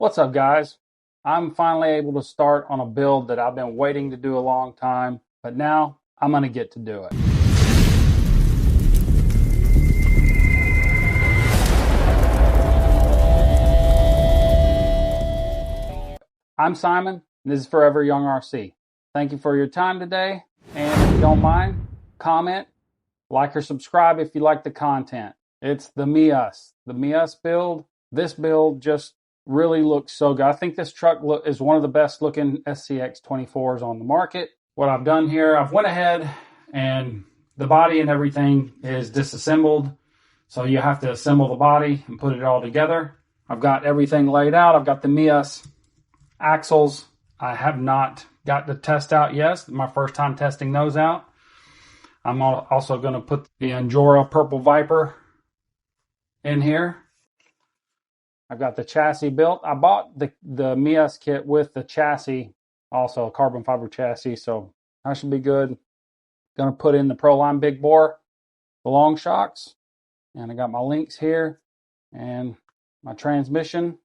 What's up, guys? I'm finally able to start on a build that I've been waiting to do a long time, but now I'm going to get to do it. I'm Simon, and this is Forever Young RC. Thank you for your time today, and if you don't mind, comment, like, or subscribe if you like the content. It's the MEUS build. This build just really looks so good. I think this truck is one of the best looking SCX24s on the market. What I've done here, I've went ahead and the body and everything is disassembled. So you have to assemble the body and put it all together. I've got everything laid out. I've got the MEUS axles. I have not got the test out yet. It's my first time testing those out. I'm also going to put the Injora Purple Viper in here. I've got the chassis built. I bought the MEUS kit with the chassis, also a carbon fiber chassis, so that should be good. Going to put in the Proline big bore, the long shocks, and I got my links here and my transmission.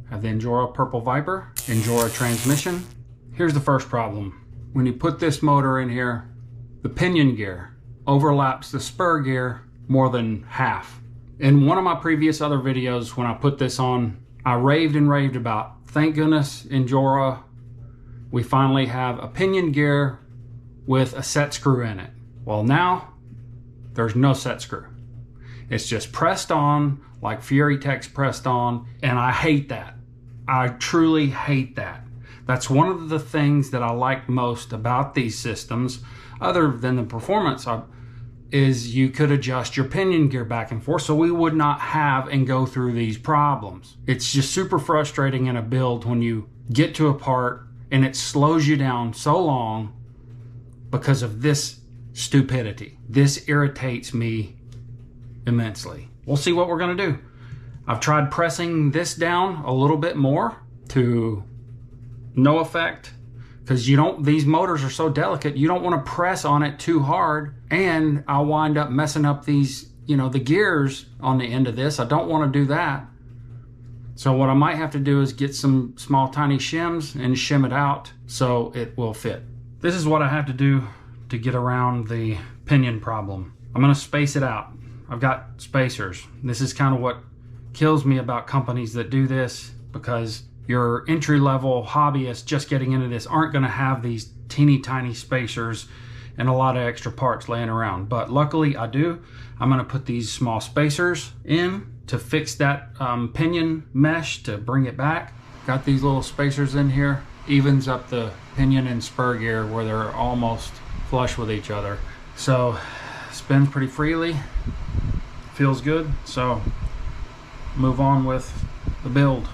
I have the Injora Purple Viper, Injora transmission. Here's the first problem. When you put this motor in here, the pinion gear overlaps the spur gear more than half. In one of my previous other videos, when I put this on, I raved and raved about, thank goodness, Injora, we finally have a pinion gear with a set screw in it. Well, now there's no set screw. It's just pressed on like Fury Tech's pressed on, and I hate that. I truly hate that. That's one of the things that I like most about these systems, other than the performance, is you could adjust your pinion gear back and forth so we would not have and go through these problems. It's just super frustrating in a build when you get to a part and it slows you down so long because of this stupidity. This irritates me immensely. We'll see what we're gonna do. I've tried pressing this down a little bit more to no effect, because these motors are so delicate, you don't want to press on it too hard, and I'll wind up messing up these, the gears on the end of this. I don't want to do that. So what I might have to do is get some small tiny shims and shim it out so it will fit. This is what I have to do to get around the pinion problem. I'm going to space it out. I've got spacers. This is kind of what kills me about companies that do this, because your entry-level hobbyists just getting into this aren't going to have these teeny tiny spacers and a lot of extra parts laying around. But luckily I do. I'm going to put these small spacers in to fix that pinion mesh to bring it back. Got these little spacers in here. Evens up the pinion and spur gear where they're almost flush with each other. So spins pretty freely. Feels good. So move on with the build.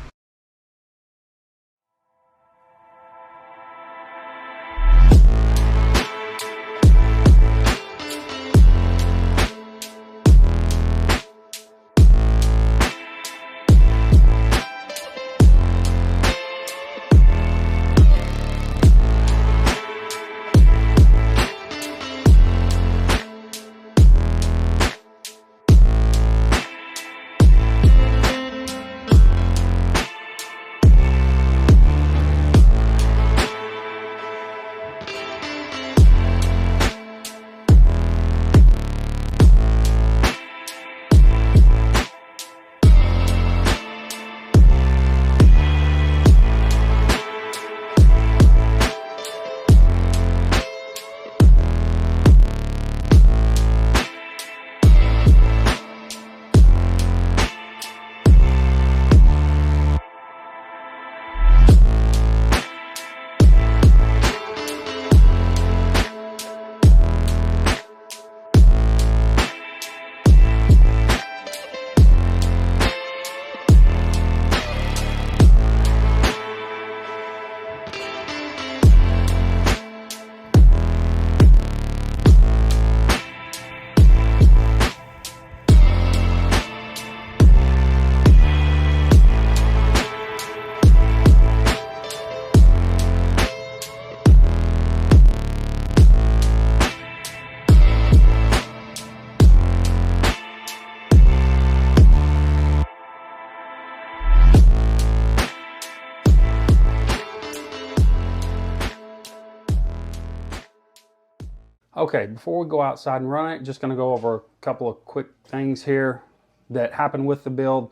Okay, before we go outside and run it, just going to go over a couple of quick things here that happened with the build.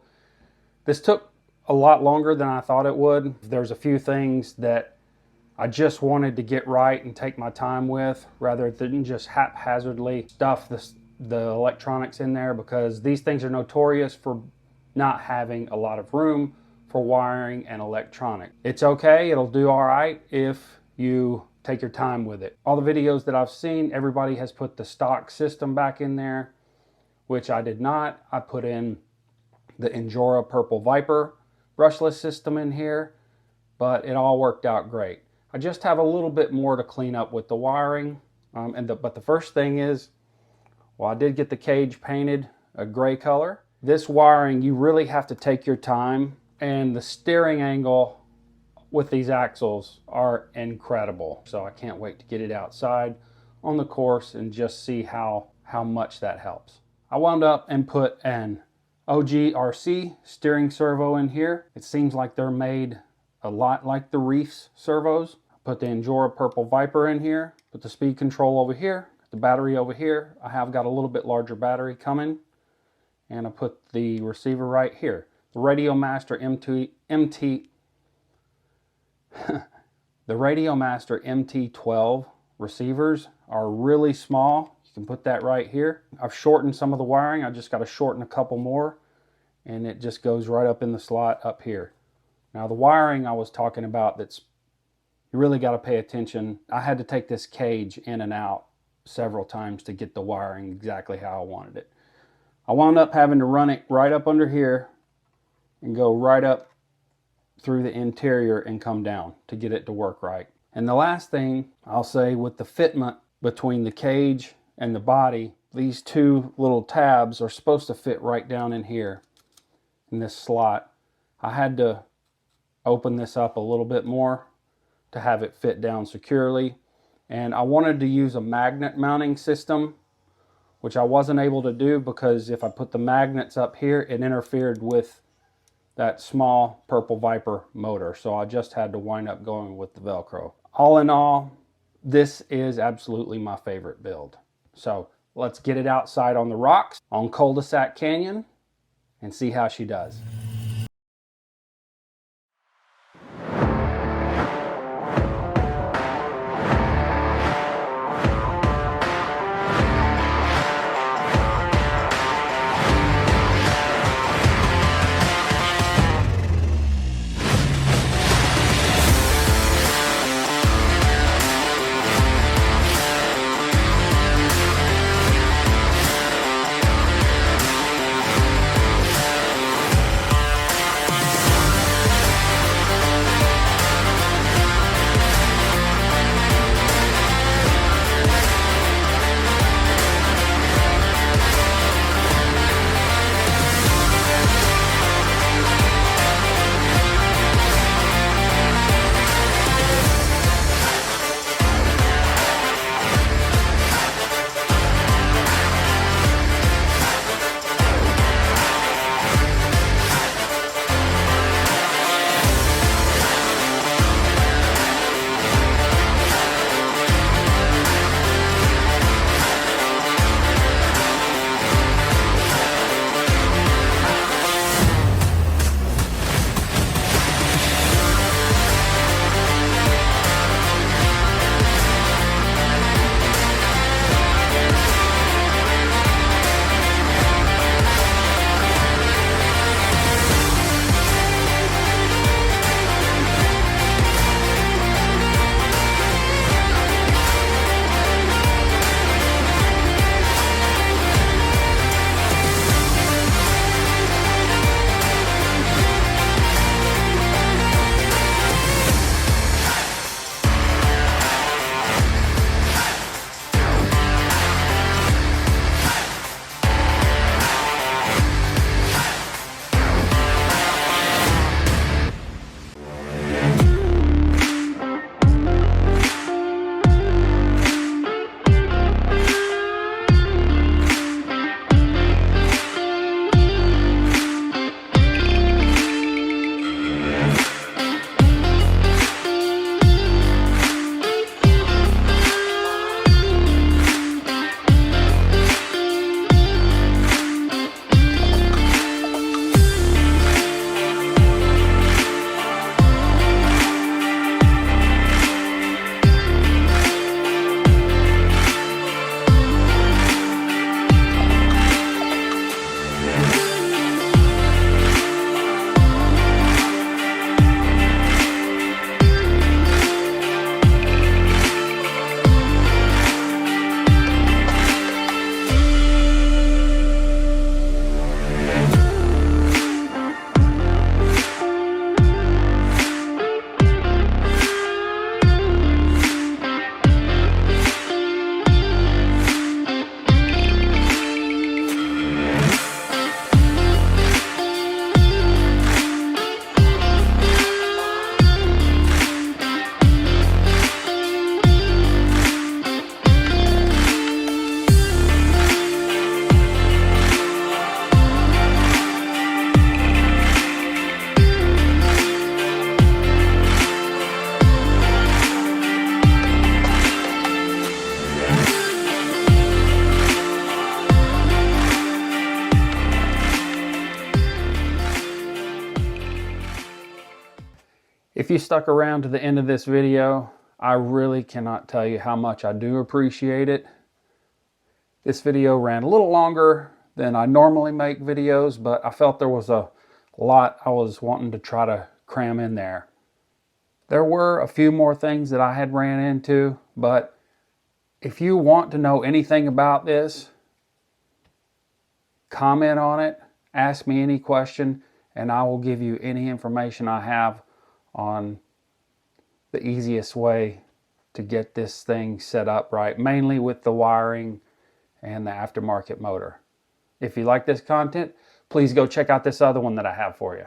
This took a lot longer than I thought it would. There's a few things that I just wanted to get right and take my time with, rather than just haphazardly stuff the electronics in there, because these things are notorious for not having a lot of room for wiring and electronic. It's okay, it'll do all right if you take your time with it. All the videos that I've seen, everybody has put the stock system back in there, which I did not. I put in the Injora Purple Viper brushless system in here, but it all worked out great. I just have a little bit more to clean up with the wiring. But the first thing is, well, I did get the cage painted a gray color. This wiring, you really have to take your time, and the steering angle with these axles are incredible. So I can't wait to get it outside on the course and just see how much that helps. I wound up and put an OG RC steering servo in here. It seems like they're made a lot like the Reefs servos. I put the Injora Purple Viper in here, put the speed control over here, the battery over here. I have got a little bit larger battery coming, and I put the receiver right here. The Radiomaster the Radiomaster MT12 receivers are really small. You can put that right here. I've shortened some of the wiring. I just got to shorten a couple more, and it just goes right up in the slot up here. Now the wiring I was talking about, you really got to pay attention. I had to take this cage in and out several times to get the wiring exactly how I wanted it. I wound up having to run it right up under here and go right up through the interior and come down to get it to work right. And the last thing I'll say, with the fitment between the cage and the body, these two little tabs are supposed to fit right down in here in this slot. I had to open this up a little bit more to have it fit down securely, and I wanted to use a magnet mounting system, which I wasn't able to do because if I put the magnets up here, it interfered with that small Purple Viper motor, so I just had to wind up going with the Velcro. All in all, this is absolutely my favorite build. So let's get it outside on the rocks on Cul-de-sac Canyon and see how she does. If you stuck around to the end of this video, I really cannot tell you how much I do appreciate it. This video ran a little longer than I normally make videos, but I felt there was a lot I was wanting to try to cram in there. There were a few more things that I had ran into, but if you want to know anything about this, comment on it, ask me any question, and I will give you any information I have on the easiest way to get this thing set up right, mainly with the wiring and the aftermarket motor. If you like this content, please go check out this other one that I have for you.